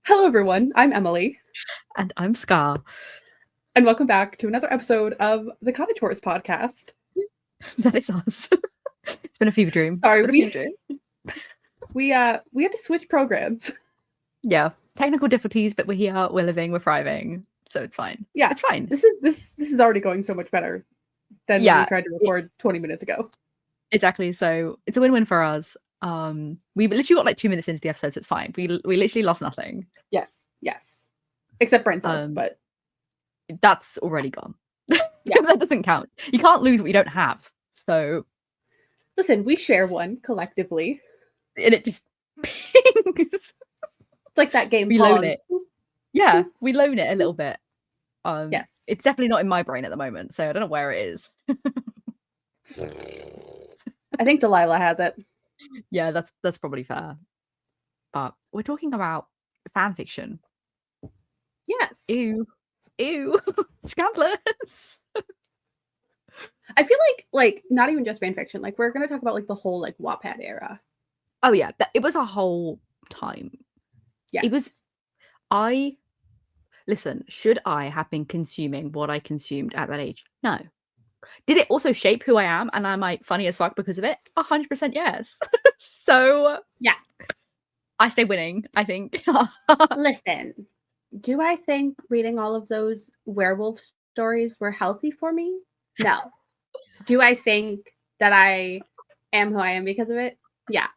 Hello, everyone. I'm Emily. And I'm Scar. And welcome back to another episode of the Cottage Horse podcast. That is us. It's been a fever dream. Sorry, we had to switch programs. Yeah, technical difficulties, but we're here, we're living, we're thriving, so it's fine. Yeah, it's fine. This is already going so much better than when we tried to record 20 minutes ago. Exactly. So it's a win-win for us. We literally got like 2 minutes into the episode, so it's fine. We literally lost nothing. Yes. Except brain cells, but that's already gone. Yeah, that doesn't count. You can't lose what you don't have. So listen, we share one collectively, and it just pings. It's like that game. We loan it. Yeah, we loan it a little bit. Yes, it's definitely not in my brain at the moment, so I don't know where it is. I think Delilah has it. Yeah, that's probably fair. But we're talking about fan fiction. Yes. Ew. Scandalous. I feel like not even just fan fiction. Like we're gonna talk about like the whole like Wattpad era. Oh yeah, it was a whole time. Yes. It was. Listen. Should I have been consuming what I consumed at that age? No. Did it also shape who I am, and am I funny as fuck because of it? 100% yes. So yeah, I stay winning. I think. Listen. Do I think reading all of those werewolf stories were healthy for me? No. Do I think that I am who I am because of it? Yeah.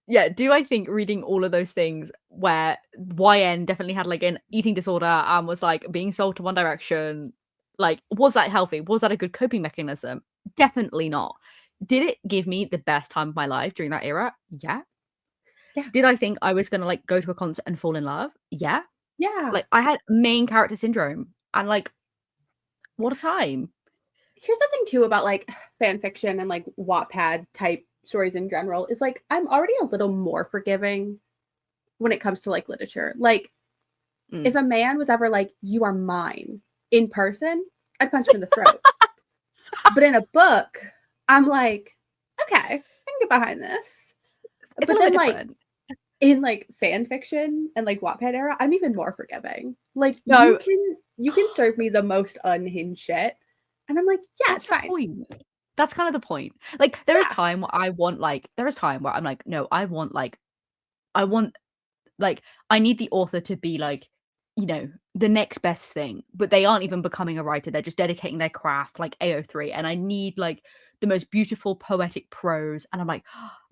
Yeah. Do I think reading all of those things where YN definitely had like an eating disorder and was like being sold to One Direction, like, was that healthy? Was that a good coping mechanism? Definitely not. Did it give me the best time of my life during that era? Yeah. Did I think I was going to like go to a concert and fall in love? Yeah. Like I had main character syndrome and like what a time. Here's the thing too about like fan fiction and like Wattpad type stories in general is like I'm already a little more forgiving when it comes to like literature. Like if a man was ever like, you are mine in person, I'd punch him in the throat. But in a book, I'm like, okay, I can get behind this. It's but then like in like fan fiction and like Wattpad era, I'm even more forgiving. Like no. you can serve me the most unhinged shit, and I'm like, yeah, it's fine. Point. That's kind of the point. Like there is time where I'm like, no, I need the author to be like, you know, the next best thing, but they aren't even becoming a writer. They're just dedicating their craft like AO3, and I need like the most beautiful poetic prose, and I'm like,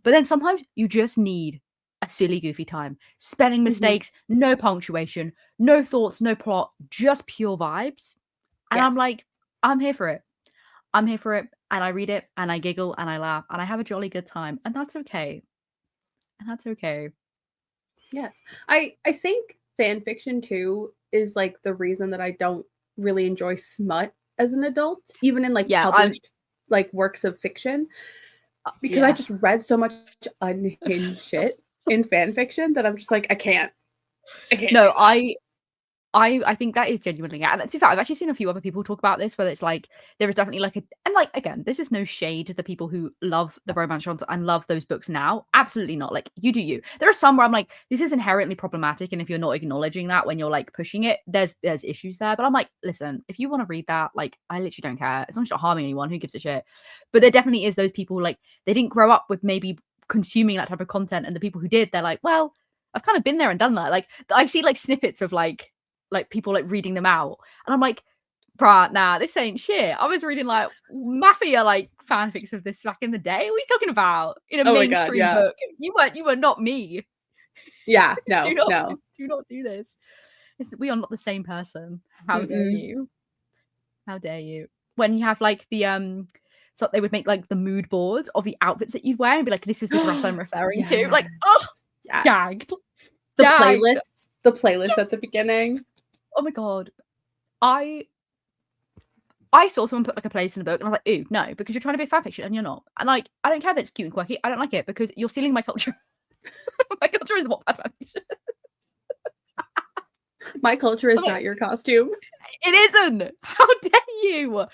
but then sometimes you just need a silly goofy time, spelling mistakes, no punctuation, no thoughts, no plot, just pure vibes. And I'm like, I'm here for it, and I read it and I giggle and I laugh and I have a jolly good time, and that's okay. Yes, I think fan fiction too is like the reason that I don't really enjoy smut as an adult, even in like published like works of fiction, because I just read so much unhinged shit in fan fiction that I'm just like, I can't. No, I think that is genuinely, and in fact, I've actually seen a few other people talk about this, where it's like there is definitely like and like again, this is no shade to the people who love the romance genres and love those books now. Absolutely not. Like you do you. There are some where I'm like, this is inherently problematic, and if you're not acknowledging that when you're like pushing it, there's issues there. But I'm like, listen, if you want to read that, like I literally don't care. As long as you're not harming anyone, who gives a shit? But there definitely is those people like they didn't grow up with maybe consuming that type of content, and the people who did, they're like, well, I've kind of been there and done that. Like I see like snippets of like people like reading them out, and I'm like, bruh, nah, this ain't shit. I was reading like mafia like fanfics of this back in the day. What are you talking about in a mainstream book? You were not me. Yeah, no, do not do this. We are not the same person. How dare you? How dare you? When you have like the so they would make like the mood boards of the outfits that you'd wear and be like, this is the dress I'm referring to. Like, oh, gagged. The playlist at the beginning. Oh my god. I saw someone put like a place in a book and I was like, ooh, no, because you're trying to be a fanfiction and you're not. And like, I don't care that it's cute and quirky. I don't like it because you're stealing my culture. My culture is what fanfiction. My culture is not your costume. It isn't. How dare you?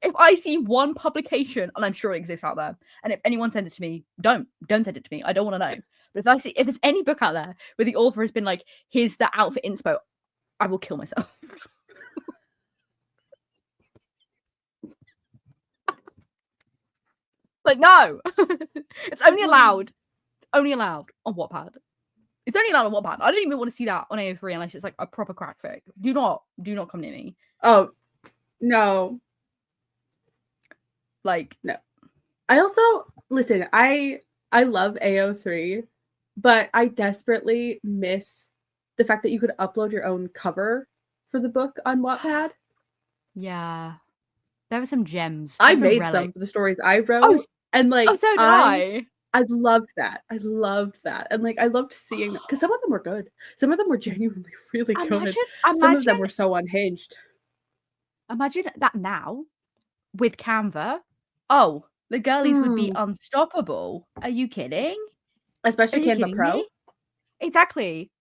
If I see one publication, and I'm sure it exists out there, and if anyone sends it to me, don't send it to me. I don't want to know. But if there's any book out there where the author has been like, here's the outfit inspo, I will kill myself. Like, no. It's only allowed on Wattpad. It's only allowed on Wattpad. I don't even want to see that on AO3 unless it's like a proper crack fic. Do not come near me. Oh, no. Like, no. I also, listen, I love AO3, but I desperately miss the fact that you could upload your own cover for the book on Wattpad. Yeah. There were some gems. I made some for the stories I wrote. Oh, and like, so did I loved that. I loved that. And like, I loved seeing because some of them were good. Some of them were genuinely really good. Some of them were so unhinged. Imagine that now with Canva. Oh, the girlies would be unstoppable. Are you kidding? Especially Canva Pro. Me? Exactly.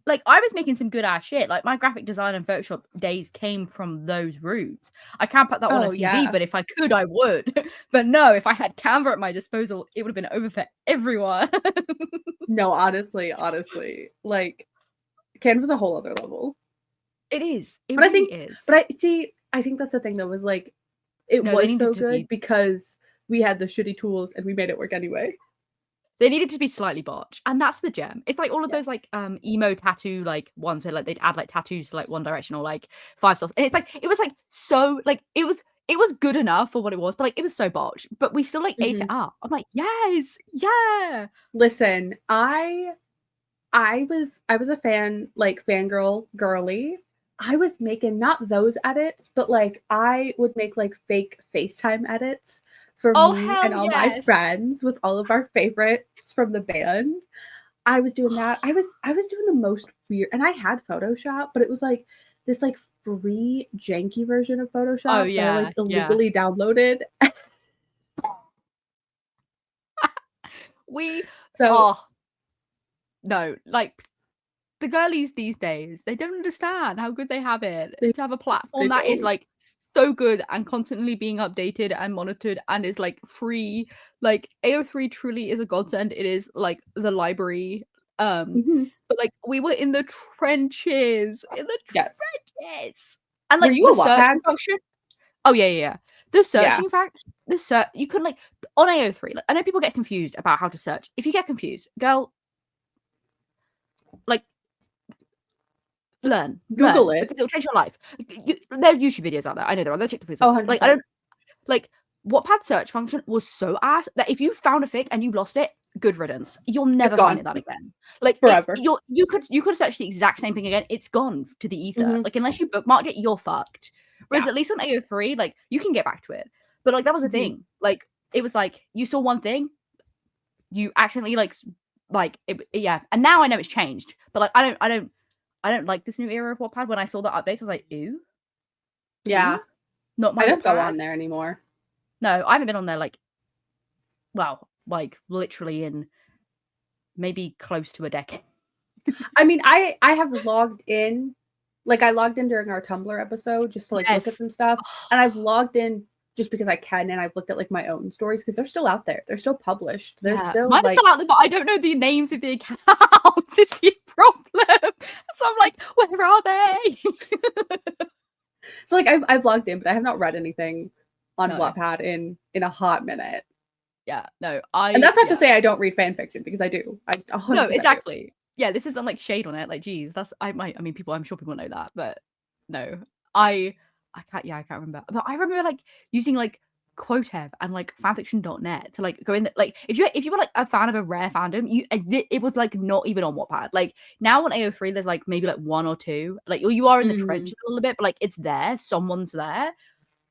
Like, I was making some good ass shit. Like, my graphic design and Photoshop days came from those roots. I can't put that on a CV, but if I could, I would. But no, if I had Canva at my disposal, it would have been over for everyone. No, honestly, like, Canva's a whole other level. It is. It but really I think, is. But I think that's the thing, though, was like, it was so good because we had the shitty tools and we made it work anyway. They needed to be slightly botched, and that's the gem. It's like all of those like emo tattoo like ones where like they'd add like tattoos to like One Direction or like 5 stars, and it's like it was like so like it was good enough for what it was, but like it was so botched, but we still like ate it up. I'm like, yes, yeah. Listen, I was a fan, like fangirl girly. I was making not those edits, but like I would make like fake FaceTime edits for me and all my friends with all of our favorites from the band. I was doing that. I was doing the most weird, and I had Photoshop, but it was like this like free janky version of Photoshop that I like illegally downloaded. No, like the girlies these days, they don't understand how good they have it to have a platform that is like so good and constantly being updated and monitored and is like free. Like AO3 truly is a godsend. It is like the library. But like we were in the trenches. Trenches. And like the searching function. Oh yeah. The searching function, you could like on AO3, like I know people get confused about how to search. If you get confused, girl, like Google it because it'll change your life. There's YouTube videos out there. I know there are. There are TikTok videos. Oh, like I don't like Wattpad search function was so ass that if you found a fic and you lost it, good riddance. You'll never find it that again. Like forever. You could search the exact same thing again. It's gone to the ether. Like unless you bookmarked it, you're fucked. Whereas at least on AO3, like you can get back to it. But like that was the thing. Like it was like you saw one thing, you accidentally like it, yeah. And now I know it's changed. But like I don't like this new era of Wattpad. When I saw the updates, I was like, ooh. Yeah. Not my I don't go on there anymore. No, I haven't been on there like literally in maybe close to a decade. I mean, I have logged in. Like I logged in during our Tumblr episode just to like look at some stuff. And I've logged in just because I can, and I've looked at like my own stories because they're still out there. They're still published. They're still mine is still out there, but I don't know the names of the accounts. It's the problem. So I'm like, where are they? So like I've logged in, but I have not read anything on Wattpad in a hot minute. Yeah, no, and that's not to say I don't read fan fiction because I do. No, exactly. Yeah, this isn't like shade on it. Like, geez, that's I mean, people. I'm sure people know that, but no, I can't. Yeah, I can't remember. But I remember like using like Quotev and like fanfiction.net to like go in. Like, if you were like a fan of a rare fandom, it was like not even on Wattpad. Like now on AO3, there's like maybe like 1 or 2. Like you are in the trenches a little bit, but like it's there. Someone's there,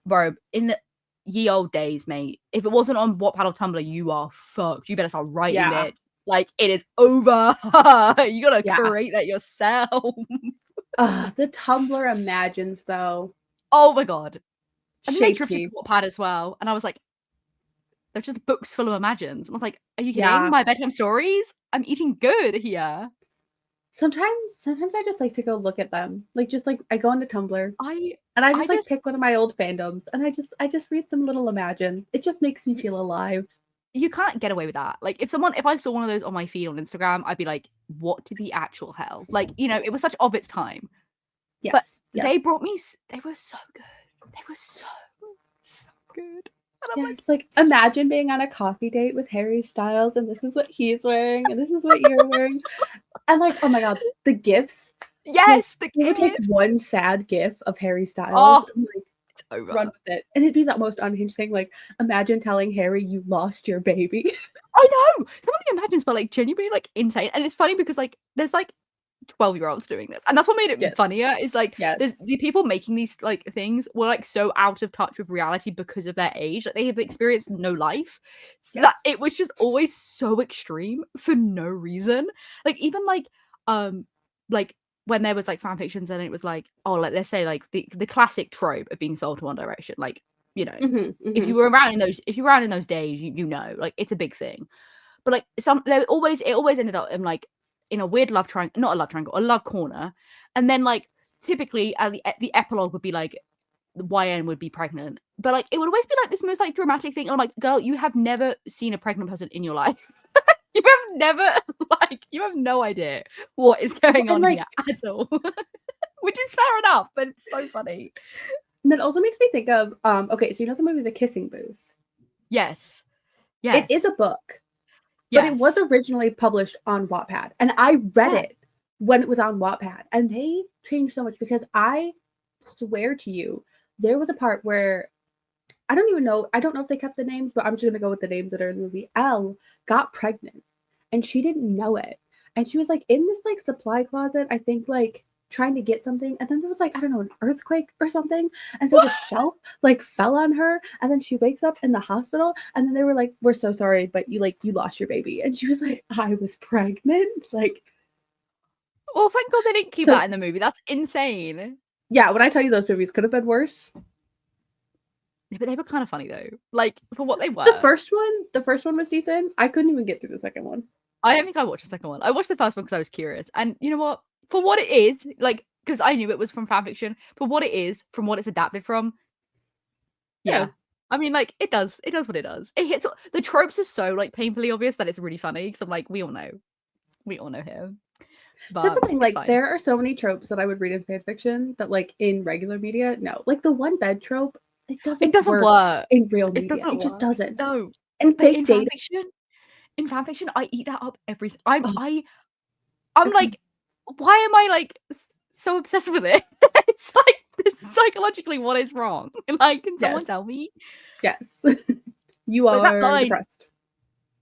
bro. In the ye old days, mate. If it wasn't on Wattpad or Tumblr, you are fucked. You better start writing it. Like it is over. You gotta create that yourself. The Tumblr imagines though. Oh my god. And they drifted to Wattpad as well. And I was like, they're just books full of imagines. And I was like, are you kidding? My bedtime stories? I'm eating good here. Sometimes I just like to go look at them. Like just like I go into Tumblr and I just pick one of my old fandoms and I just read some little imagines. It just makes me feel alive. you can't get away with that. Like if I saw one of those on my feed on Instagram, I'd be like, what the actual hell? Like, you know, it was such of its time. But they brought me, they were so good. They were so good. And I'm like, it's like, imagine being on a coffee date with Harry Styles and this is what he's wearing and this is what you're wearing. And like, oh my God, the gifts. yes, like, you would take one sad gif of Harry Styles and like it's over. Run with it. And it'd be that most unhinged thing, like, imagine telling Harry you lost your baby. I know! Some of the imagines were like genuinely like insane. And it's funny because like there's like 12-year-olds doing this. And that's what made it funnier, is like there's the people making these like things were like so out of touch with reality because of their age. Like they have experienced no life. So that it was just always so extreme for no reason. Like even like when there was like fan fictions and it was like, oh, like let's say like the classic trope of being sold to One Direction, like, you know, if you were around in those days, you know, like it's a big thing. But like it always ended up in like in a weird love triangle, not a love triangle, a love corner. And then like typically the epilogue would be like the YN would be pregnant. But like it would always be like this most like dramatic thing. And I'm like, girl, you have never seen a pregnant person in your life. You have never you have no idea what is going on here at all. Which is fair enough, but it's so funny. And that also makes me think of okay, so you know the movie The Kissing Booth? Yes. It is a book. But it was originally published on Wattpad. And I read it when it was on Wattpad. And they changed so much because I swear to you, there was a part where I don't know if they kept the names, but I'm just going to go with the names that are in the movie. Elle got pregnant and she didn't know it. And she was like in this like supply closet, I think like trying to get something. And then there was like, I don't know, an earthquake or something. And so the shelf like fell on her. And then she wakes up in the hospital. And then they were like, we're so sorry, but you lost your baby. And she was like, I was pregnant. Like, well, thank God they didn't keep that in the movie. That's insane. Yeah, when I tell you those movies could have been worse. Yeah, but they were kind of funny though. Like for what they were. The first one was decent. I couldn't even get through the second one. I don't think I watched the second one. I watched the first one because I was curious. And you know what? For what it is, like, because I knew it was from fanfiction, for what it is, from what it's adapted from, yeah. I mean, like, it does what it does. It hits, the tropes are so, like, painfully obvious that it's really funny, because I'm like, we all know him. But that's the thing, like, there are so many tropes that I would read in fanfiction that, like, in regular media, no. Like, the one bed trope, it doesn't work in real media. It just doesn't. No. And but in fanfiction, I eat that up every... I'm like, why am I like so obsessed with it? It's like this psychologically what is wrong. Like, can someone tell me? Yes. You are depressed.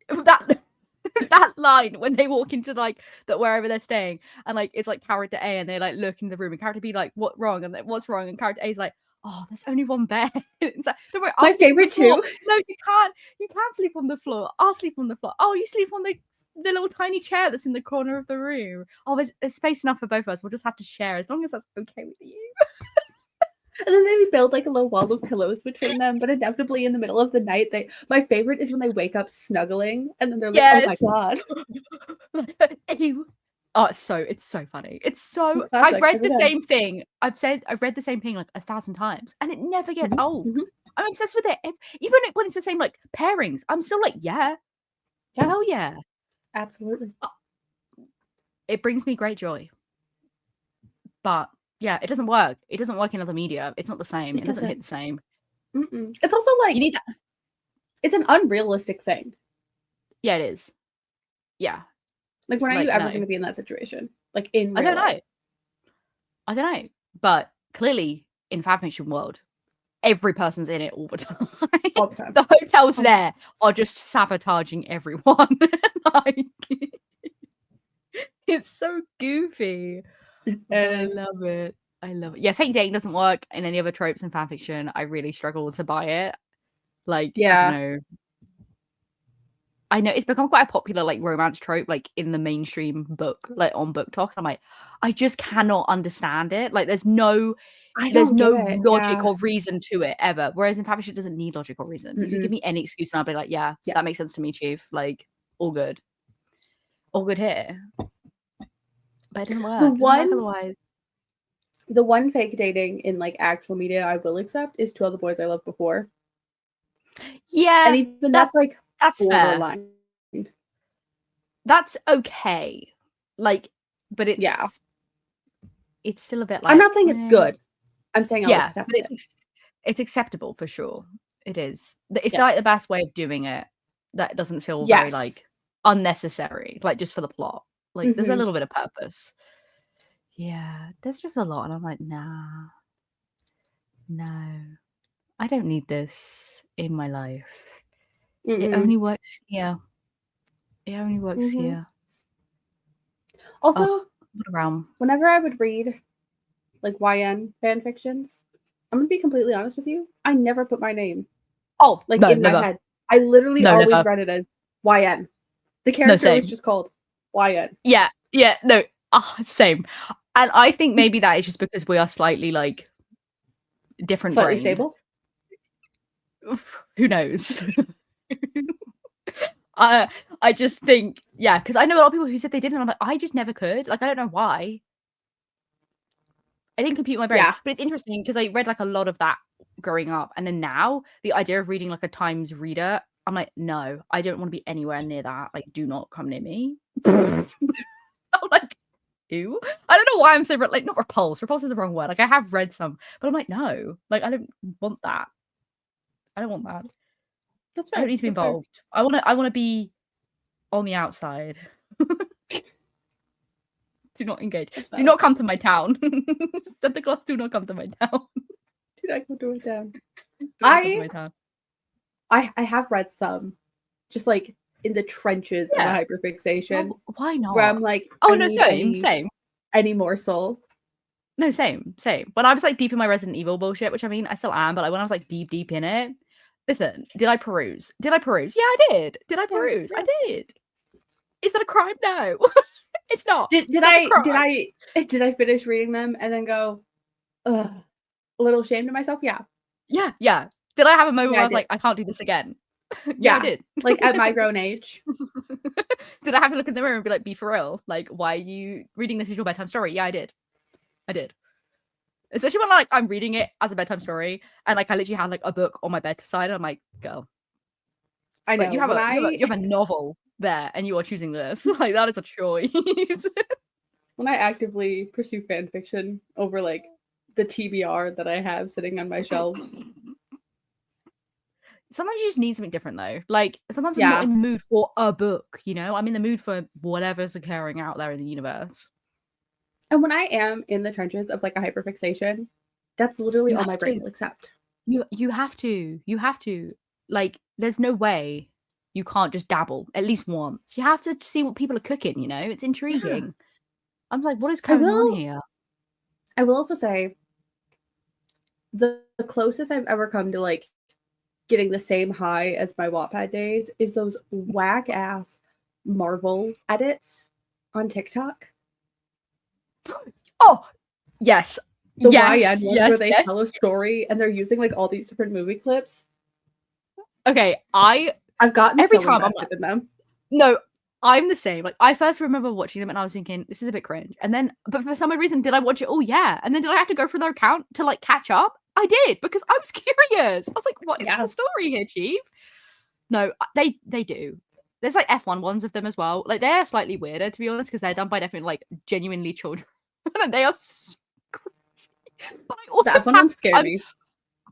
That line when they walk into like that wherever they're staying and like it's like character A and they like look in the room and character B like what's wrong and what's wrong and character A is like, oh, there's only one bed. It's like, don't worry, my favorite too. No, you can't sleep on the floor. I'll sleep on the floor. Oh, you sleep on the little tiny chair that's in the corner of the room. Oh, there's space enough for both of us. We'll just have to share as long as that's okay with you. And then they build like a little wall of pillows between them, but inevitably in the middle of the night, my favorite is when they wake up snuggling and then they're like, oh my God. Ew. Oh, it's so funny. It's so I've read the same thing. I've read the same thing like 1,000 times and it never gets old. I'm obsessed with it. Even when it's the same like pairings, I'm still like, hell yeah. Absolutely. It brings me great joy. But yeah, it doesn't work. It doesn't work in other media. It's not the same. It doesn't hit the same. It's also like you need that. It's an unrealistic thing. Yeah, it is. Yeah. Like, when are you ever going to be in that situation? Like, in real life? I don't know. But clearly, in fanfiction world, every person's in it all the time. All the time. The hotels there are just sabotaging everyone. Like, it's so goofy. I love it. Yeah, fake dating doesn't work in any other tropes in fanfiction. I really struggle to buy it. Like, I know it's become quite a popular like romance trope, like in the mainstream book, like on Book Talk. I'm like, I just cannot understand it. Like, there's no logic or reason to it ever. Whereas in fanfiction, it doesn't need logic or reason. You can give me any excuse, and I'll be like, yeah, that makes sense to me, Chief. Like, all good here. But it doesn't work. The one fake dating in like actual media I will accept is To All the Boys I Loved Before. Yeah, and even that's like That's fair. borderline. That's okay. Like, but it's it's still a bit like, I'm not saying it's good. I'm saying I'll accept but it. it's acceptable for sure. It is. It's like the best way of doing it that doesn't feel very like unnecessary, like just for the plot. Like there's a little bit of purpose. Yeah, there's just a lot, and I'm like, nah, no, I don't need this in my life. It only works here. It only works here. Also, what a realm. Whenever I would read like YN fan fictions, I'm gonna be completely honest with you, I never put my name. Oh, like no, in never. my head. I literally always read it as YN. The character was just called YN. Yeah, no, same. And I think maybe that is just because we are slightly like different Slightly brain. stable. Who knows? I just think, because I know a lot of people who said they didn't, and I'm like, I just never could. Like, I don't know why. I didn't compute my brain. But it's interesting because I read like a lot of that growing up, and then now the idea of reading like a Times reader, I'm like, no, I don't want to be anywhere near that. Like, do not come near me. I'm like, ew. I don't know why I'm so like, not repulsed. Repulsed is the wrong word. Like, I have read some, but I'm like, no, like, I don't want that. I don't want that. That's fair. I don't need to be involved. I want to be on the outside. Do not engage. Do not come to my town. Santa Claus, do not come to my town. Do not come to my town. I have read some, just like in the trenches of a hyperfixation. Well, why not? Where I'm like, same. Any morsel. No, same. When I was like deep in my Resident Evil bullshit, which I mean I still am, but like when I was like deep in it, listen, did I peruse? Yeah, I did. Did I peruse? Yeah. I did. Is that a crime? No. It's not. Did I finish reading them and then go, ugh, a little ashamed of myself? Yeah. Yeah. Did I have a moment where I was like, I can't do this again? Yeah, I did. Like at my grown age. Did I have to look in the mirror and be like, be for real? Like, why are you reading this as your bedtime story? Yeah, I did. Especially when like I'm reading it as a bedtime story and like I literally had like a book on my bedside and I'm like, go. I know. But you have a novel there and you are choosing this. Like, that is a choice. When I actively pursue fan fiction over like the TBR that I have sitting on my shelves. Sometimes you just need something different though. Like sometimes I'm not in the mood for a book, you know? I'm in the mood for whatever's occurring out there in the universe. And when I am in the trenches of like a hyperfixation, that's literally all my brain will accept. You have to. Like, there's no way you can't just dabble at least once. You have to see what people are cooking, you know? It's intriguing. Yeah. I'm like, what is going on here? I will also say the closest I've ever come to like getting the same high as my Wattpad days is those whack ass Marvel edits on TikTok. Oh, yes. The YN ones where they tell a story and they're using like all these different movie clips. Okay, I've gotten every time I'm in them. No, I'm the same. Like, I first remember watching them and I was thinking, this is a bit cringe. And then, but for some reason, did I watch it? Oh yeah. And then did I have to go through their account to like catch up? I did, because I was curious. I was like, what is the story here, Chief? No, they do. There's like F1 ones of them as well. Like, they're slightly weirder, to be honest, because they're done by definitely like genuinely children. And they are so crazy. But I also the F1 ones scare me.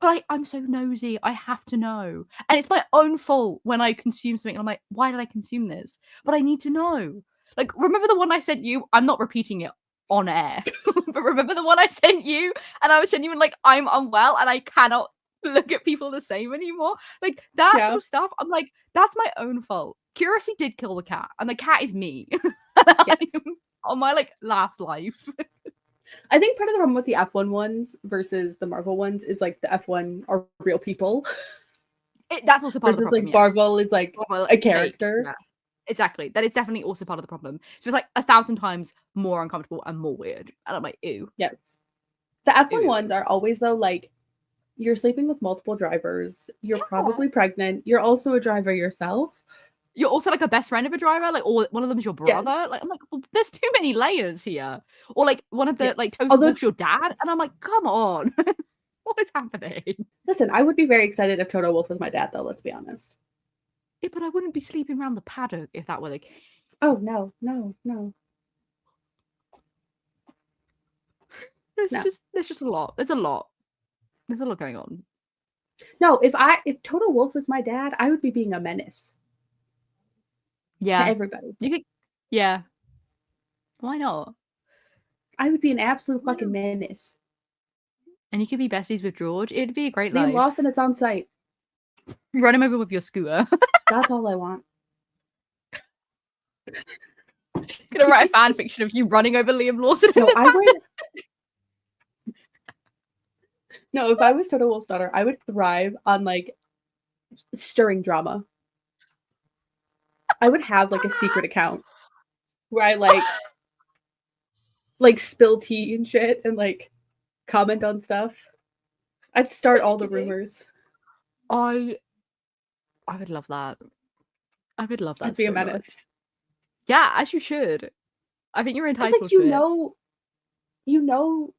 But I'm so nosy. I have to know. And it's my own fault when I consume something. And I'm like, why did I consume this? But I need to know. Like, remember the one I sent you? I'm not repeating it on air. But remember the one I sent you? And I was genuinely like, I'm unwell and I cannot look at people the same anymore. Like, that sort of stuff. I'm like, that's my own fault. Curiosity did kill the cat. And the cat is me. On my, like, last life. I think part of the problem with the F1 ones versus the Marvel ones is like the F1 are real people. That's also part of the problem. Like Marvel is like a character. Yeah, exactly. That is definitely also part of the problem. So it's like 1,000 times more uncomfortable and more weird. And I'm like, ew. Yes. The F1 ones are always though like, you're sleeping with multiple drivers. You're probably pregnant. You're also a driver yourself. You're also like a best friend of a driver, like, or one of them is your brother. Yes. Like, I'm like, well, there's too many layers here. Or like one of the like Toto's your dad, and I'm like, come on, what is happening? Listen, I would be very excited if Toto Wolff was my dad, though. Let's be honest. Yeah, but I wouldn't be sleeping around the paddock if that were the case. Oh no. There's just a lot. There's a lot going on. No, if Total Wolf was my dad, I would be being a menace. Yeah. To everybody. Yeah. Why not? I would be an absolute fucking menace. And you could be besties with George. It'd be a great Liam life. Lawson, it's on site. Run him over with your scooter. That's all I want. Gonna write a fan fiction of you running over Liam Lawson. No, I would. No, if I was Total Wolf's daughter, I would thrive on like stirring drama. I would have like a secret account where I like spill tea and shit and like comment on stuff. I'd start all the rumors. I would love that. I would love that. I'd be a menace. Much. Yeah, as you should. I think you're entitled like, to it.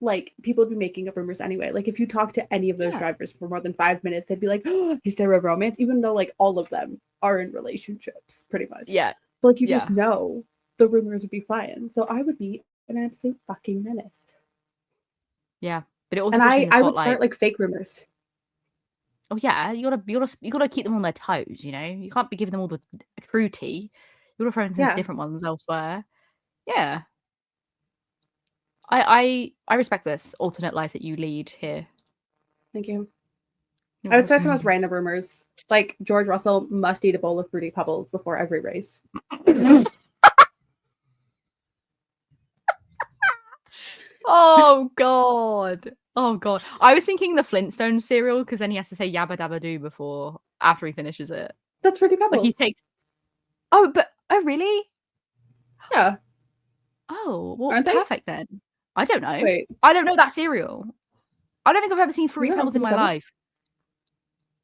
Like people would be making up rumors anyway. Like if you talk to any of those drivers for more than 5 minutes, they'd be like, oh, is there a romance? Even though like all of them are in relationships, pretty much. Yeah. But like you just know the rumors would be flying. So I would be an absolute fucking menace. Yeah. But it also and I would start like fake rumors. Oh yeah, you gotta keep them on their toes, you know? You can't be giving them all the true tea. You gotta throw in some different ones elsewhere. Yeah. I respect this alternate life that you lead here. Thank you. I would start the most random rumors. Like George Russell must eat a bowl of Fruity Pebbles before every race. Oh god. Oh god. I was thinking the Flintstones cereal because then he has to say yabba dabba doo after he finishes it. That's Fruity Pebbles. Like he takes really? Yeah. Oh, well, perfect then. I don't know. Wait. I don't know that cereal. I don't think I've ever seen Fruity Pebbles in my life.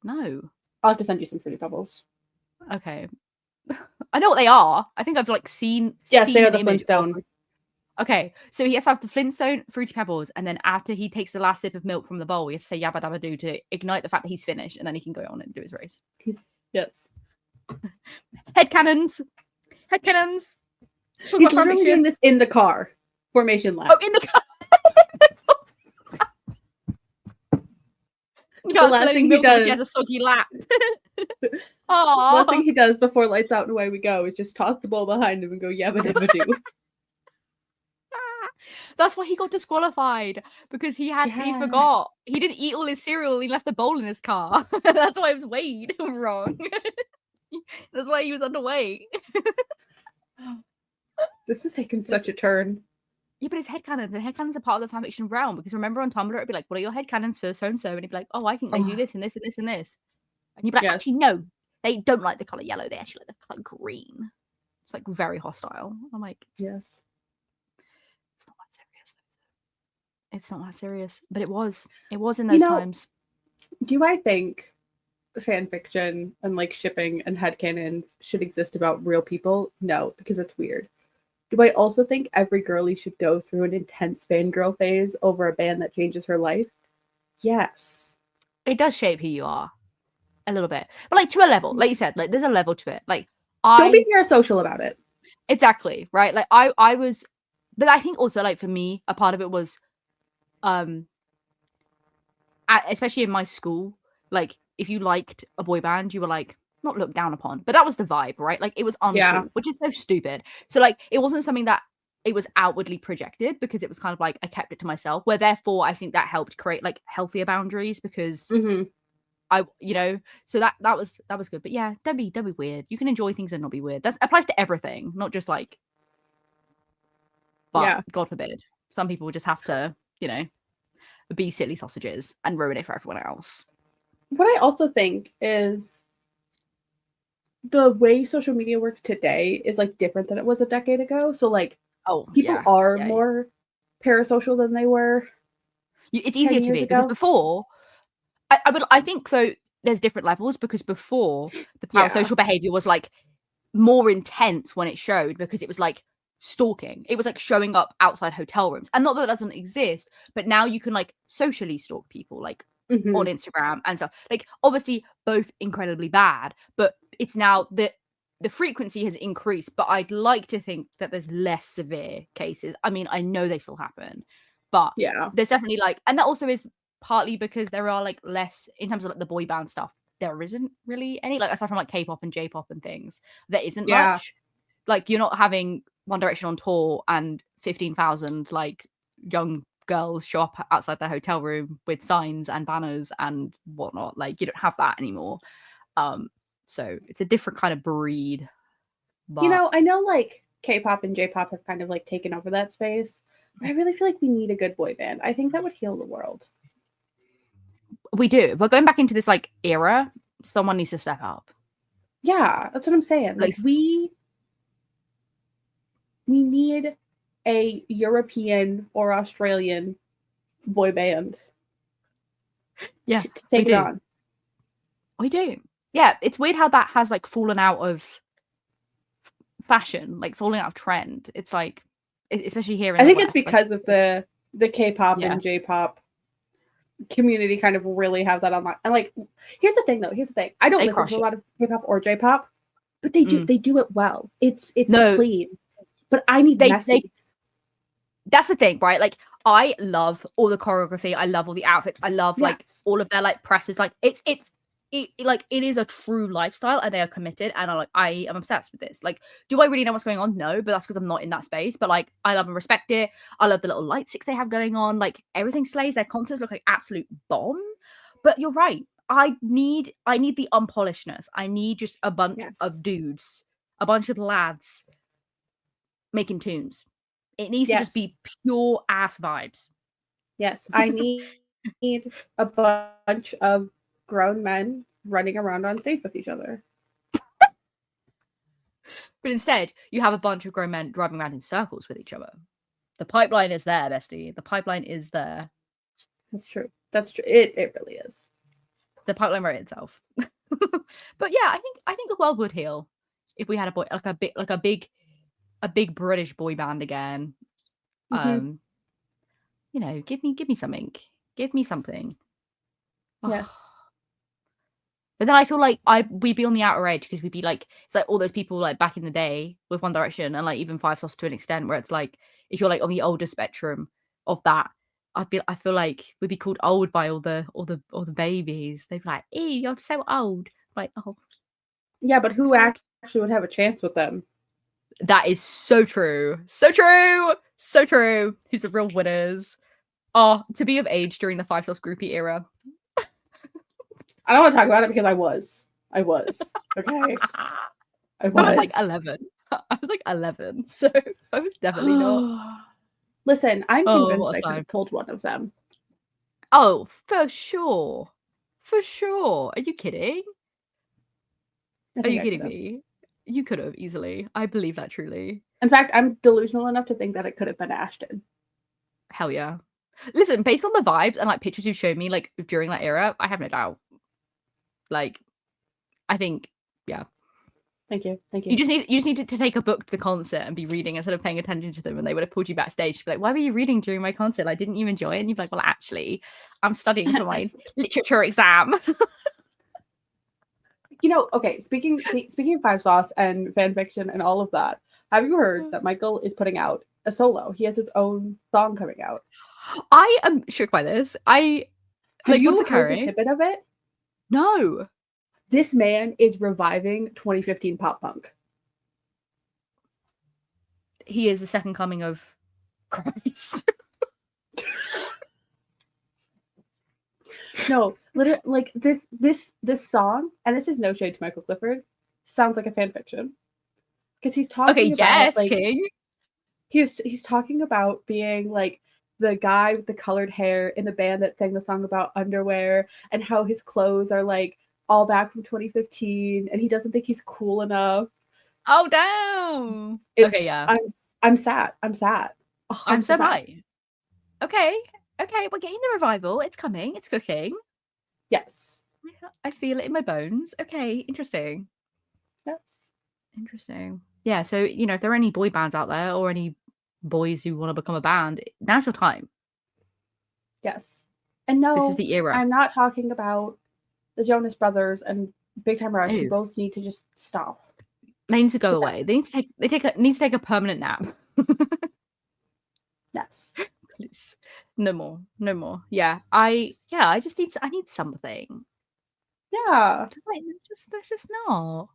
No. I'll have to send you some Fruity Pebbles. Okay. I know what they are. I think I've like seen. Yes, they are the Flintstone. Okay, so he has to have the Flintstone Fruity Pebbles, and then after he takes the last sip of milk from the bowl, he has to say yabba dabba doo to ignite the fact that he's finished, and then he can go on and do his race. Yes. Headcanons. Headcanons. He's literally doing this in the car. Formation lap. Oh, in the car. The last thing he does. He has a soggy lap. Last thing he does before lights out and away we go is just toss the bowl behind him and go yabba dabba doo. That's why he got disqualified, because he forgot. He didn't eat all his cereal. He left the bowl in his car. That's why it was weighed wrong. That's why he was underweight. This has taken such a turn. Yeah, but his headcanons. And headcanons are part of the fanfiction realm, because remember on Tumblr it'd be like, what are your headcanons for so-and-so? And he'd be like, oh, I think they do this and this and this and this. And you'd be like, actually, no. They don't like the colour yellow. They actually like the colour green. It's like very hostile. I'm like, yes. It's not that serious, but it was in those times. Do I think fan fiction and like shipping and headcanons should exist about real people? No, because it's weird. Do I also think every girly should go through an intense fangirl phase over a band that changes her life? Yes. It does shape who you are a little bit, but like to a level, like you said, like there's a level to it. Like don't be parasocial about it. Exactly, right? Like I was, but I think also like for me, a part of it was especially in my school, like if you liked a boy band, you were like not looked down upon, but that was the vibe, right? Like it was uncool, which is so stupid. So like it wasn't something that it was outwardly projected, because it was kind of like I kept it to myself, where therefore I think that helped create like healthier boundaries, because I, you know, so that was good. But yeah, don't be weird. You can enjoy things and not be weird. That applies to everything, not just like, but God forbid, some people just have to, you know, be silly sausages and ruin it for everyone else. What I also think is the way social media works today is like different than it was a decade ago. So like, people are more parasocial than they were. It's easier to be because before, I think though there's different levels, because before the parasocial behavior was like more intense when it showed, because it was like stalking. It was like showing up outside hotel rooms, and not that it doesn't exist, but now you can like socially stalk people like on Instagram and stuff. Like obviously both incredibly bad, but it's now the frequency has increased, but I'd like to think that there's less severe cases. I mean, I know they still happen, but Yeah. there's definitely like, and that also is partly because there are like less in terms of like the boy band stuff. There isn't really any, like, aside from like K-pop and J-pop and things, there isn't much. Like, you're not having One Direction on tour and 15,000 like young girls show up outside their hotel room with signs and banners and whatnot. Like, you don't have that anymore. So it's a different kind of breed. But You know, I know like K-pop and J-pop have kind of like taken over that space, but I really feel like we need a good boy band. I think that would heal the world. we do. But going back into this like era, someone needs to step up. Yeah, that's what I'm saying. Like we need a European or Australian boy band. Yeah, to take it on. We do. Yeah, it's weird how that has like fallen out of fashion, like falling out of trend. It's like, especially here in I think the it's West, because like, of the K-pop and J-pop community kind of really have that online. And like, here's the thing. I don't listen to a lot of K-pop or J-pop, but they do it well. It's clean. But I need messy. That's the thing, right? Like, I love all the choreography. I love all the outfits. I love like all of their like presses. Like it is a true lifestyle, and they are committed. And I am obsessed with this. Like, do I really know what's going on? No, but that's because I'm not in that space. But like, I love and respect it. I love the little light sticks they have going on. Like, everything slays. Their concerts look like absolute bomb. But you're right. I need the unpolishedness. I need just a bunch of dudes, a bunch of lads making tunes. It needs to just be pure ass vibes. Yes, I need a bunch of grown men running around on stage with each other. But instead, you have a bunch of grown men driving around in circles with each other. The pipeline is there, bestie. The pipeline is there. That's true. It really is. The pipeline wrote itself. But yeah, I think the world would heal if we had a big British boy band again. Mm-hmm. You know, give me something. Give me something. Yes. But then I feel like we'd be on the outer edge, because we'd be like, it's like all those people like back in the day with One Direction and like even Five Sauce to an extent, where it's like, if you're like on the older spectrum of that, I feel like we'd be called old by all the babies. They'd be like, "Ew, you're so old." Like, oh, yeah, but who actually would have a chance with them? That is so true, so true, so true. Who's the real winners? Oh, to be of age during the Five Sauce groupie era. I don't want to talk about it because I was. Okay. I was like 11. I was like 11, so I was definitely not. Listen, I'm convinced I could have pulled one of them. Oh, for sure. For sure. Are you kidding? Are you kidding me? You could have easily. I believe that truly. In fact, I'm delusional enough to think that it could have been Ashton. Hell yeah. Listen, based on the vibes and like pictures you showed me like during that era, I have no doubt. Like, I think, yeah. Thank you. You just need to take a book to the concert and be reading instead of paying attention to them, and they would have pulled you backstage to be like, "Why were you reading during my concert? Like, didn't you enjoy it?" And you'd be like, "Well, actually, I'm studying for my literature exam." You know, okay, speaking of Five Sauce and fan fiction and all of that, have you heard that Michael is putting out a solo? He has his own song coming out. I am shook by this. Have you heard the snippet of it? No. This man is reviving 2015 pop punk. He is the second coming of Christ. No, literally, like this song, and this is no shade to Michael Clifford, sounds like a fan fiction, because he's talking about like King. He's talking about being like the guy with the colored hair in the band that sang the song about underwear, and how his clothes are like all back from 2015, and he doesn't think he's cool enough. Oh damn! Okay, yeah. I'm sad. I'm so right. Okay, we're getting the revival. It's coming. It's cooking. Yes. I feel it in my bones. Okay, interesting. Yes. Interesting. Yeah, so, you know, if there are any boy bands out there or any boys who want to become a band, now's your time. Yes. And no, this is the era. I'm not talking about the Jonas Brothers and big time rush. You Ew. both need to just stop. They need to go away. They need to take a permanent nap. Yes. Please. No more. Yeah. I need something. Yeah. There's just not.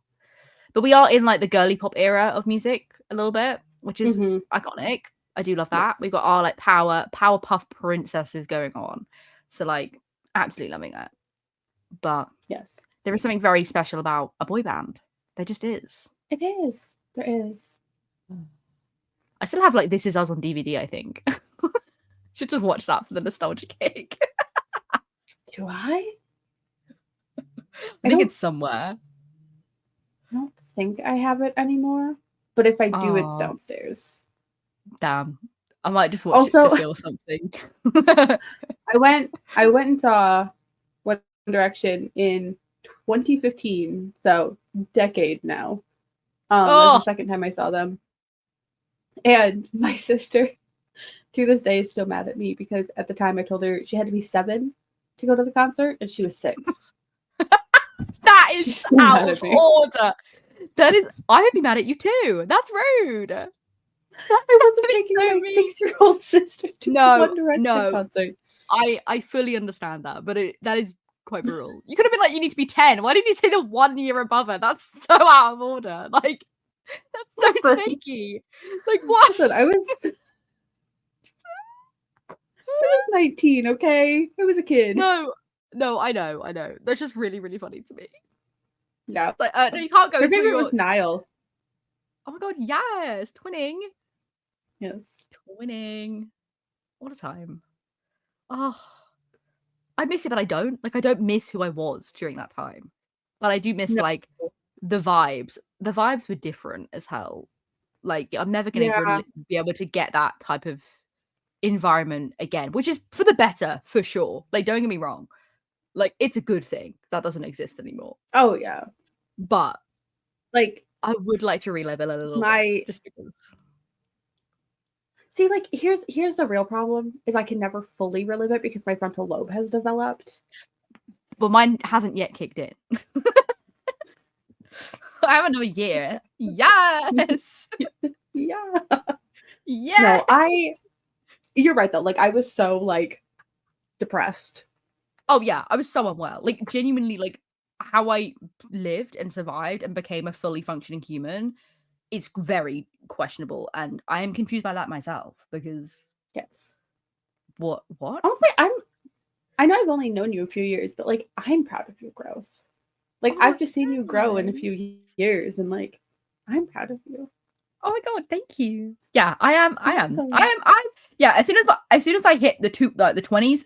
But we are in like the girly pop era of music a little bit, which is iconic. I do love that. Yes. We've got our like Powerpuff princesses going on. So like absolutely loving it. But Yes. there is something very special about a boy band. There just is. It is. There is. I still have like This Is Us on DVD, I think. Should just watch that for the nostalgia kick. Do I? I think it's somewhere. I don't think I have it anymore. But if I do, it's Aw. downstairs. Damn. I might just watch it to feel something. I went and saw One Direction in 2015, so decade now. That was the second time I saw them. And my sister, to this day, is still mad at me because at the time I told her she had to be 7 to go to the concert, and she was 6. That is out of order. That is. I would be mad at you too. That's rude. I wasn't taking my 6-year-old sister to a One Direction concert. I fully understand that, but that is quite brutal. You could have been like, you need to be 10. Why did you say the 1 year above her? That's so out of order. Like, that's so sneaky. Like, what? Listen, I was 19, okay? I was a kid. No, I know. That's just really, really funny to me. Yeah. Like, no, you can't go. Her favorite was Niall. Oh my god, yes, twinning. Yes. Twinning. What a time. Oh, I miss it, but I don't. Like, I don't miss who I was during that time. But I do miss, like, the vibes. The vibes were different as hell. Like, I'm never going to be able to get that type of environment again, which is for the better, for sure. Like, don't get me wrong. Like, it's a good thing that doesn't exist anymore. Oh, yeah. But, like, I would like to relive it a little bit. Just because. See, like, here's the real problem, is I can never fully relive it because my frontal lobe has developed. But mine hasn't yet kicked in. I have another year. Yes! Yeah. Yeah. No, you're right, though. Like, I was so, like, depressed. Oh, yeah. I was so unwell. Like, genuinely, like, how I lived and survived and became a fully functioning human is very questionable, and I am confused by that myself because what honestly, I know I've only known you a few years, but like I'm proud of your growth. Like I've just seen you grow in a few years, and like I'm proud of you. Oh my god, thank you. Yeah, I am. Yeah, as soon as I hit the 20s,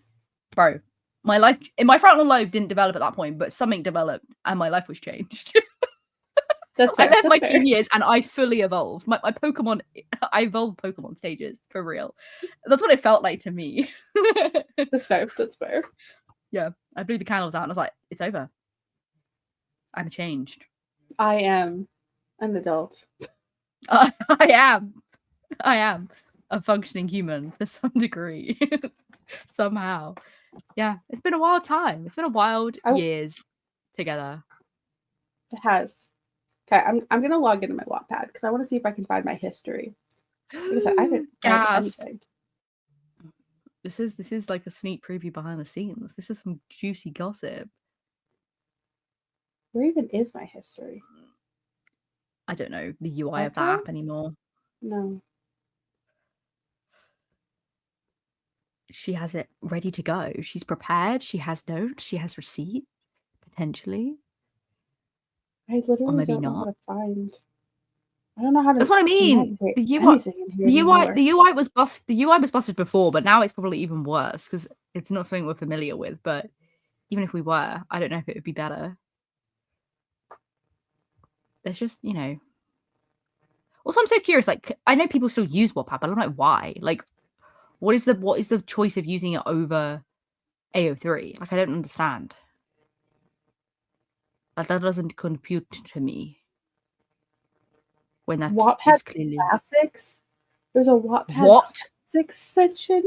bro, my life in my frontal lobe didn't develop at that point, but something developed and my life was changed. I left my teen years and I fully evolved. My Pokemon, I evolved Pokemon stages for real. That's what it felt like to me. That's fair. Yeah, I blew the candles out and I was like, it's over. I'm changed. I am an adult. I am a functioning human to some degree. Somehow. Yeah, it's been a wild time. It's been a wild years together. It has. Okay, I'm gonna log into my Wattpad because I want to see if I can find my history. Because I haven't found anything. This is like a sneak preview behind the scenes. This is some juicy gossip. Where even is my history? I don't know the UI of the app anymore. No. She has it ready to go. She's prepared. She has notes. She has receipts, potentially. I literally don't know how to find. I don't know how to. That's what I mean. The UI was busted before, but now it's probably even worse because it's not something we're familiar with. But even if we were, I don't know if it would be better. There's just, Also, I'm so curious. Like, I know people still use Wattpad, but I'm like, why? Like, what is the choice of using it over AO3? Like, I don't understand. Like, that doesn't compute to me. When that's Wattpad clearly Classics. There's a Wattpad Classics section.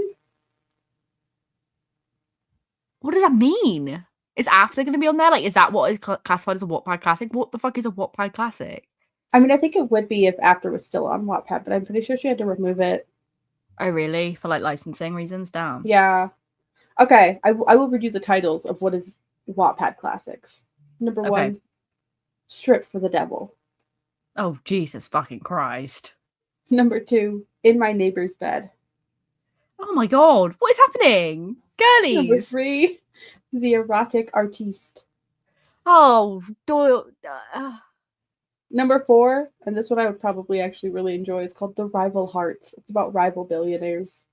What does that mean? Is After going to be on there? Like, is that what is classified as a Wattpad classic? What the fuck is a Wattpad classic? I mean, I think it would be if After was still on Wattpad, but I'm pretty sure she had to remove it. Oh, really? For like licensing reasons? Damn. Yeah. Okay, I will read you the titles of what is Wattpad classics. Number 1, Strip for the Devil. Oh, Jesus fucking Christ. Number 2, In My Neighbor's Bed. Oh my god, what is happening? Girlies! Number 3, The Erotic Artiste. Oh, Doyle. Number 4, and this one I would probably actually really enjoy, it's called The Rival Hearts. It's about rival billionaires.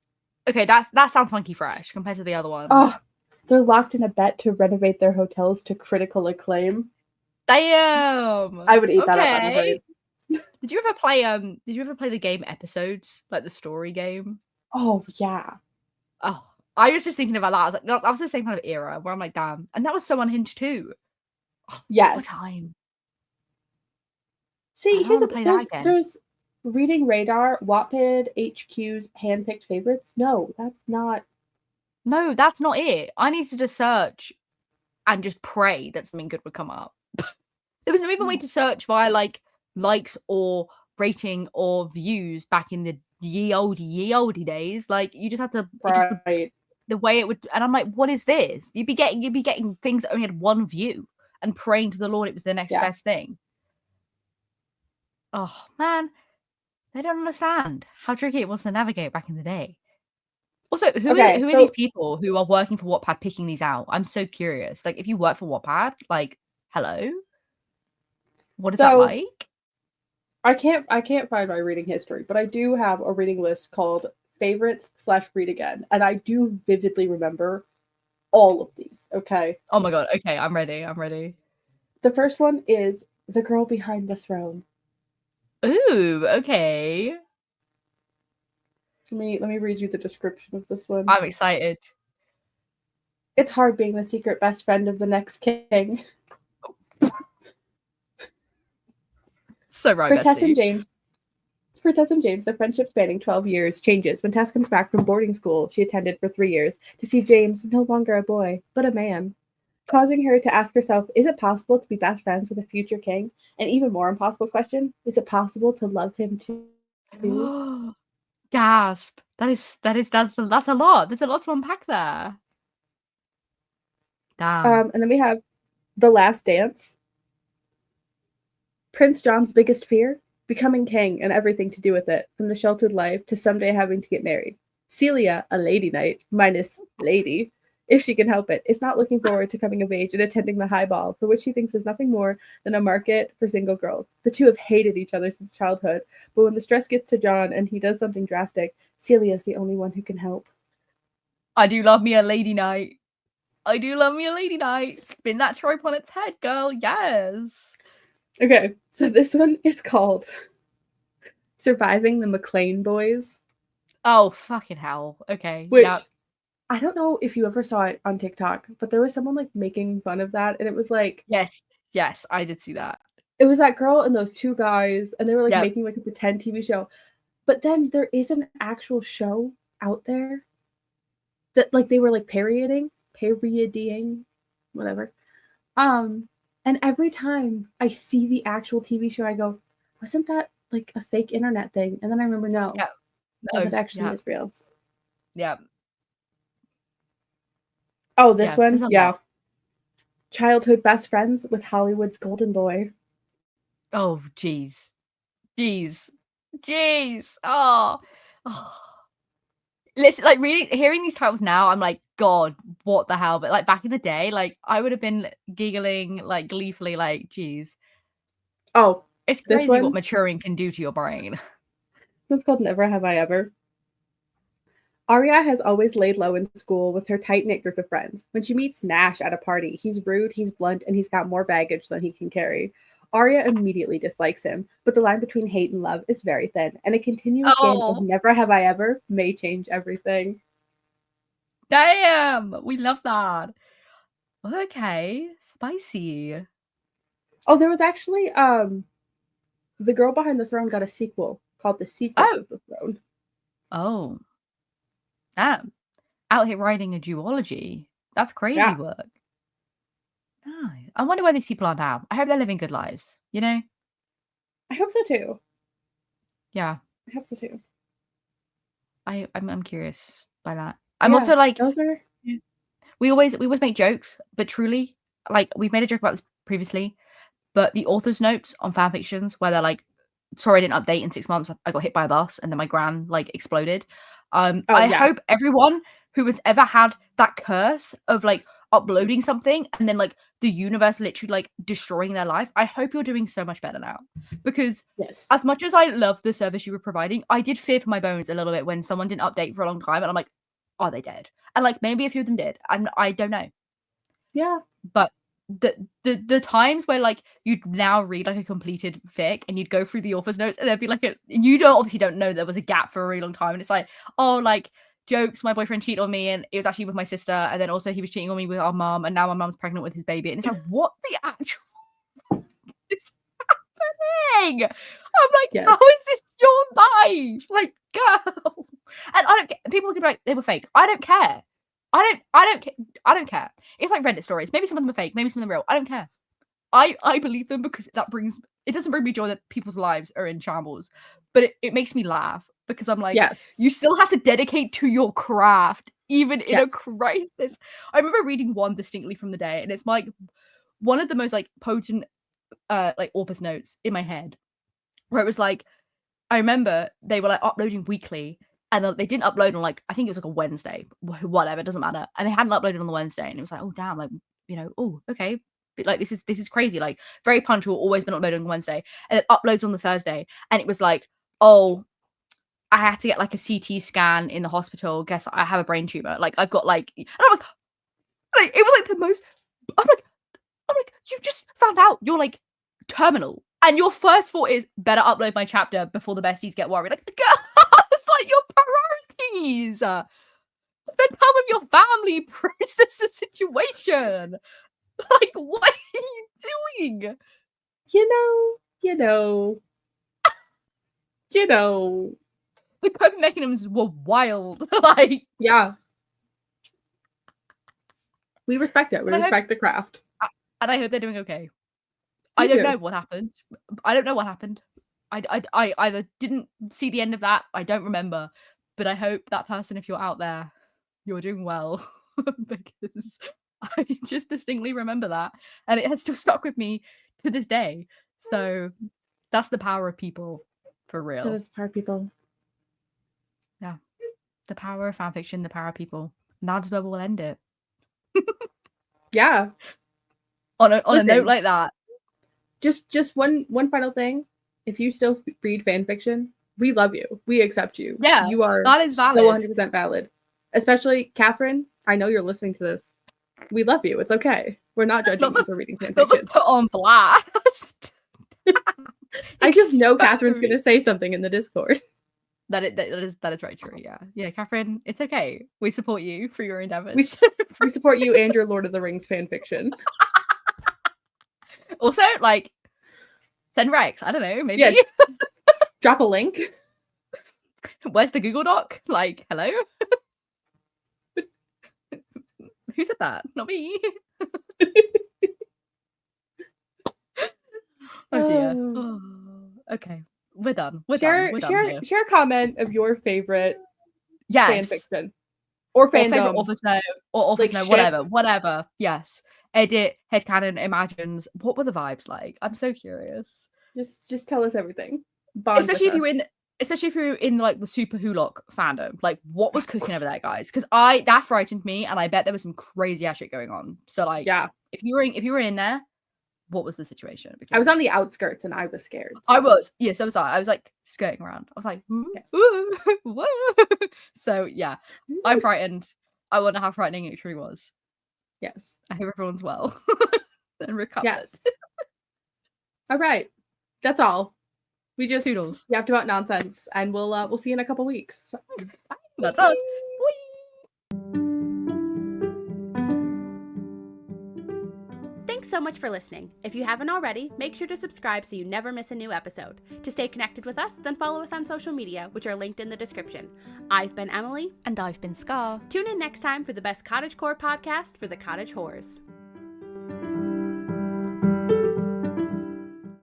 Okay, that sounds funky fresh compared to the other ones. Oh, they're locked in a bet to renovate their hotels to critical acclaim. Damn! I would eat that up on a hurry. Did you ever play the game Episodes? Like the story game? Oh, yeah. Oh, I was just thinking about that. I was like, that was the same kind of era where I'm like, damn. And that was so unhinged too. Oh, yes. What time? See, here's there's Reading Radar, Wattpad, HQ's handpicked favorites. No, that's not. No, that's not it. I need to just search and just pray that something good would come up. There was no even way to search via like likes or rating or views back in the ye olde days. Like you just had to the way it would, and I'm like, what is this? You'd be getting things that only had one view and praying to the Lord it was the next best thing. Oh man, they don't understand how tricky it was to navigate back in the day. Also, who are these people who are working for Wattpad picking these out? I'm so curious. Like, if you work for Wattpad, like, hello, what is that like? I can't find my reading history, but I do have a reading list called favorites/read again, and I do vividly remember all of these. Okay. Oh my god. Okay, I'm ready. The first one is The Girl Behind the Throne. Ooh, okay. Let me read you the description of this one. I'm excited. It's hard being the secret best friend of the next king. So right, For Tess and James, their friendship spanning 12 years changes when Tess comes back from boarding school she attended for 3 years to see James no longer a boy, but a man, causing her to ask herself, is it possible to be best friends with a future king? An even more impossible question, is it possible to love him too? Gasp. That's a lot. There's a lot to unpack there. Damn. And then we have The Last Dance. Prince John's biggest fear? Becoming king and everything to do with it, from the sheltered life to someday having to get married. Celia, a lady knight, minus lady, if she can help it, is not looking forward to coming of age and attending the high ball, for which she thinks is nothing more than a market for single girls. The two have hated each other since childhood, but when the stress gets to John and he does something drastic, Celia is the only one who can help. I do love me a lady knight. Spin that trope on its head, girl. Yes. Okay, so this one is called Surviving the McLean Boys. Oh, fucking hell. Okay. Which, I don't know if you ever saw it on TikTok, but there was someone like making fun of that, and it was like... Yes, I did see that. It was that girl and those two guys, and they were like making like a pretend TV show. But then there is an actual show out there that like they were like parodying, whatever. And every time I see the actual TV show, I go, wasn't that like a fake internet thing? And then I remember, no, it actually is real. Yeah. Oh, this one, lot. Childhood best friends with Hollywood's golden boy. Oh, jeez. Oh. Listen, like hearing these titles now, I'm like, God, what the hell? But like back in the day, like I would have been giggling like gleefully, like, geez. Oh, it's crazy what maturing can do to your brain. It's called Never Have I Ever. Arya has always laid low in school with her tight-knit group of friends. When she meets Nash at a party, he's rude, he's blunt, and he's got more baggage than he can carry. Arya immediately dislikes him, but the line between hate and love is very thin, and a continuous game of Never Have I Ever may change everything. Damn! We love that. Okay, spicy. Oh, there was actually The Girl Behind the Throne got a sequel called The Secret of the Throne. Oh. Damn. Out here writing a duology. That's crazy work. Oh, I wonder where these people are now. I hope they're living good lives, you know? I hope so too. Yeah. I hope so too. I'm curious by that. I'm also those are we always make jokes, but truly, like, we've made a joke about this previously, but the author's notes on fan fictions where they're like, sorry, I didn't update in 6 months. I got hit by a bus and then my gran like exploded. I hope everyone who has ever had that curse of like uploading something and then like the universe literally like destroying their life, I hope you're doing so much better now. Because yes. as much as I love the service you were providing, I did fear for my bones a little bit when someone didn't update for a long time and I'm like, are they dead? And like maybe a few of them did, and I don't know. Yeah. But the times where like you'd now read like a completed fic and you'd go through the author's notes and there'd be like and you obviously don't know there was a gap for a really long time, and it's like, oh, like, jokes, my boyfriend cheated on me and it was actually with my sister, and then also he was cheating on me with our mum, and now my mum's pregnant with his baby, and it's like, what the actual is happening? I'm like, how is this your life? Like, girl. And I don't get, people can be like, they were fake. I don't care. I don't care. It's like Reddit stories. Maybe some of them are fake, maybe some of them are real. I don't care. I believe them because it doesn't bring me joy that people's lives are in shambles, but it makes me laugh because I'm like, yes, you still have to dedicate to your craft even in a crisis. I remember reading one distinctly from the day, and it's like one of the most like potent like author's notes in my head, where it was like, I remember they were like uploading weekly, and they didn't upload on like, I think it was like a Wednesday, whatever, it doesn't matter. And they hadn't uploaded on the Wednesday, and it was like, oh damn, like, you know, oh, okay. Like this is crazy. Like, very punctual, always been uploading on Wednesday. And it uploads on the Thursday. And it was like, oh, I had to get like a CT scan in the hospital. Guess I have a brain tumor. Like, I've got like, and I'm like it was like the most, I'm like, you just found out you're like terminal. And your first thought is, better upload my chapter before the besties get worried. Like, girl, it's like your priorities. Spend time with your family, process the situation. Like, what are you doing? You know. The coping mechanisms were wild. Like, yeah. We respect it. We respect the craft. And I hope they're doing okay. I don't know what happened. I either didn't see the end of that, I don't remember, but I hope that person, if you're out there, you're doing well. Because I just distinctly remember that, and it has still stuck with me to this day. So that's the power of people, for real. That is the power of people. Yeah, the power of fanfiction, the power of people. And that's where we'll end it. Yeah. On a note like that. Just one final thing. If you still read fanfiction, we love you. We accept you. Yeah, you are that is valid. So 100% valid. Especially Catherine. I know you're listening to this. We love you. It's okay. We're not judging you for reading fanfiction. Not put on blast. I just know Catherine's going to say something in the Discord. That is very true. Yeah, Catherine, it's okay. We support you for your endeavors. We support you and your Lord of the Rings fanfiction. Also, like, send Rex. I don't know, maybe. Yeah. Drop a link. Where's the Google Doc? Like, hello? Who said that? Not me. Oh dear. Oh, okay. We're done. We're done. Share a comment of your favorite fanfiction. Or fandom. Or favorite author's note. Or author's note, whatever. Yes. Edit, headcanon, imagines. What were the vibes like? I'm so curious. Just tell us everything. Especially if you're in like the Super Hulock fandom. Like, what was cooking over there, guys? Because that frightened me, and I bet there was some crazy ass shit going on. So like, yeah, if you were in there, what was the situation? Because I was on the outskirts and I was scared. So. I was. Yes, I was. I was like skirting around. I was like, so yeah, I'm frightened. I wonder how frightening it truly was. Yes. I hope everyone's well and recovered. Yes. All right. That's all. We just yapped about nonsense, and we'll see you in a couple weeks. Bye. That's us. Thanks so much for listening. If you haven't already, make sure to subscribe so you never miss a new episode. To stay connected with us, then follow us on social media, which are linked in the description. I've been Emily. And I've been Scar. Tune in next time for the best cottagecore podcast for the cottage whores.